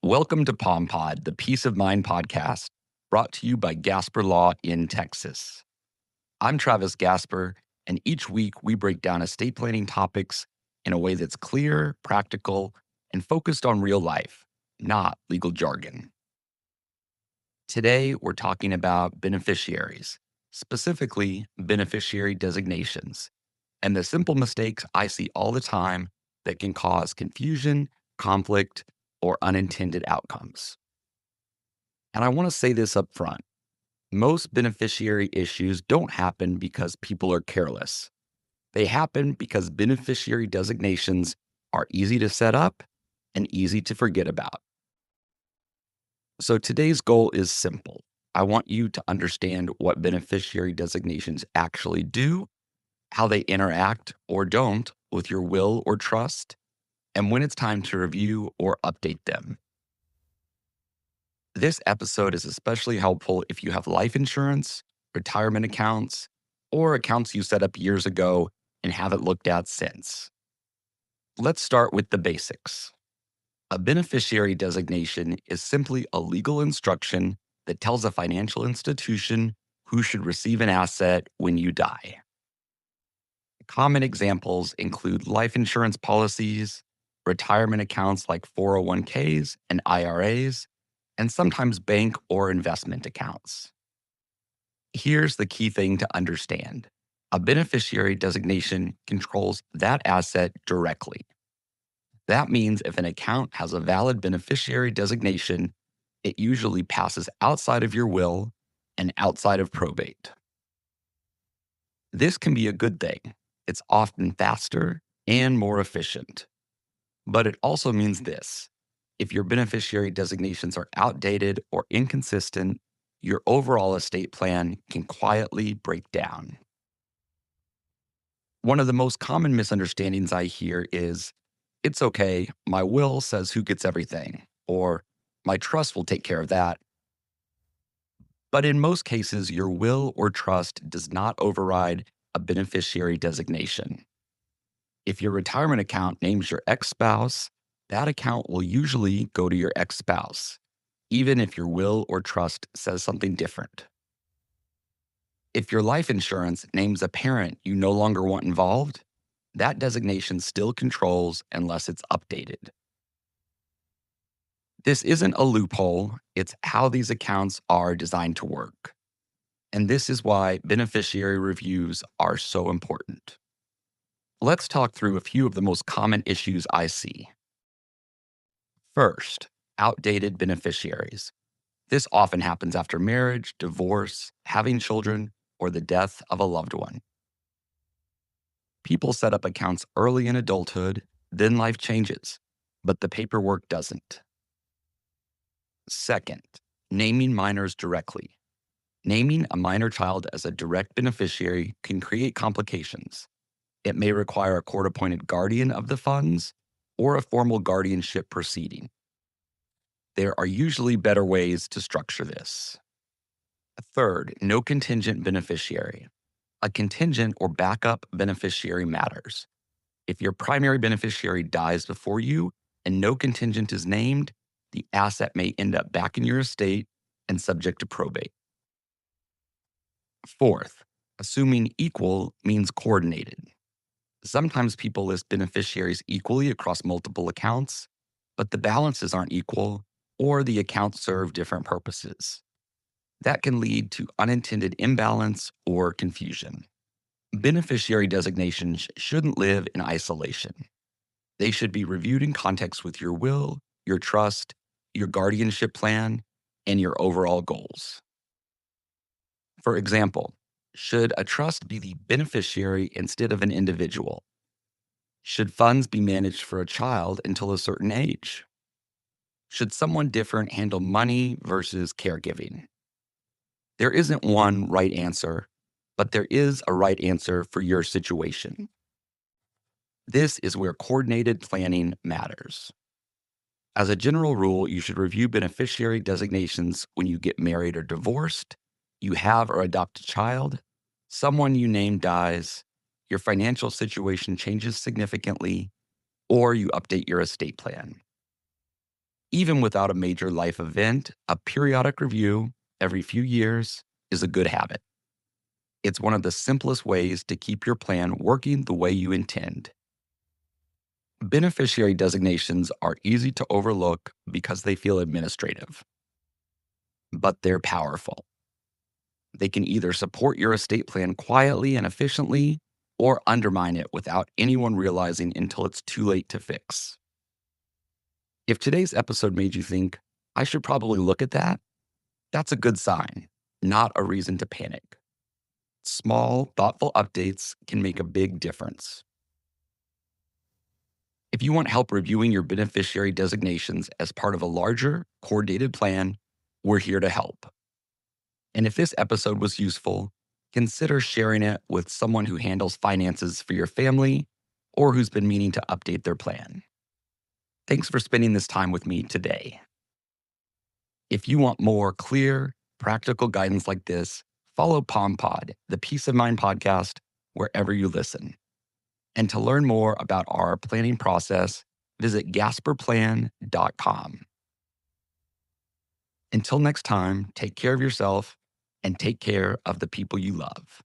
Welcome to POMpod, the Peace of Mind podcast, brought to you by Gasper Law in Texas. I'm Travis Gasper, and each week we break down estate planning topics in a way that's clear, practical, and focused on real life, not legal jargon. Today, we're talking about beneficiaries, specifically beneficiary designations, and the simple mistakes I see all the time that can cause confusion, conflict, or unintended outcomes. And I want to say this up front. Most beneficiary issues don't happen because people are careless. They happen because beneficiary designations are easy to set up and easy to forget about. So today's goal is simple. I want you to understand what beneficiary designations actually do, how they interact or don't with your will or trust, and when it's time to review or update them. This episode is especially helpful if you have life insurance, retirement accounts, or accounts you set up years ago and haven't looked at since. Let's start with the basics. A beneficiary designation is simply a legal instruction that tells a financial institution who should receive an asset when you die. Common examples include life insurance policies, retirement accounts like 401ks and IRAs, and sometimes bank or investment accounts. Here's the key thing to understand. A beneficiary designation controls that asset directly. That means if an account has a valid beneficiary designation, it usually passes outside of your will and outside of probate. This can be a good thing. It's often faster and more efficient. But it also means this. If your beneficiary designations are outdated or inconsistent, your overall estate plan can quietly break down. One of the most common misunderstandings I hear is, it's okay, my will says who gets everything, or my trust will take care of that. But in most cases, your will or trust does not override a beneficiary designation. If your retirement account names your ex-spouse, that account will usually go to your ex-spouse, even if your will or trust says something different. If your life insurance names a parent you no longer want involved, that designation still controls unless it's updated. This isn't a loophole, it's how these accounts are designed to work. And this is why beneficiary reviews are so important. Let's talk through a few of the most common issues I see. First, outdated beneficiaries. This often happens after marriage, divorce, having children, or the death of a loved one. People set up accounts early in adulthood, then life changes, but the paperwork doesn't. Second, naming minors directly. Naming a minor child as a direct beneficiary can create complications. It may require a court-appointed guardian of the funds or a formal guardianship proceeding. There are usually better ways to structure this. Third, no contingent beneficiary. A contingent or backup beneficiary matters. If your primary beneficiary dies before you and no contingent is named, the asset may end up back in your estate and subject to probate. Fourth, assuming equal means coordinated. Sometimes people list beneficiaries equally across multiple accounts, but the balances aren't equal or the accounts serve different purposes. That can lead to unintended imbalance or confusion. Beneficiary designations shouldn't live in isolation. They should be reviewed in context with your will, your trust, your guardianship plan, and your overall goals. For example, should a trust be the beneficiary instead of an individual? Should funds be managed for a child until a certain age? Should someone different handle money versus caregiving? There isn't one right answer, but there is a right answer for your situation. This is where coordinated planning matters. As a general rule, you should review beneficiary designations when you get married or divorced, you have or adopt a child, someone you name dies, your financial situation changes significantly, or you update your estate plan. Even without a major life event, a periodic review every few years is a good habit. It's one of the simplest ways to keep your plan working the way you intend. Beneficiary designations are easy to overlook because they feel administrative, but they're powerful. They can either support your estate plan quietly and efficiently or undermine it without anyone realizing until it's too late to fix. If today's episode made you think, I should probably look at that, that's a good sign, not a reason to panic. Small, thoughtful updates can make a big difference. If you want help reviewing your beneficiary designations as part of a larger, coordinated plan, we're here to help. And if this episode was useful, consider sharing it with someone who handles finances for your family or who's been meaning to update their plan. Thanks for spending this time with me today. If you want more clear, practical guidance like this, follow POMpod, the Peace of Mind podcast, wherever you listen. And to learn more about our planning process, visit gasperplan.com. Until next time, take care of yourself and take care of the people you love.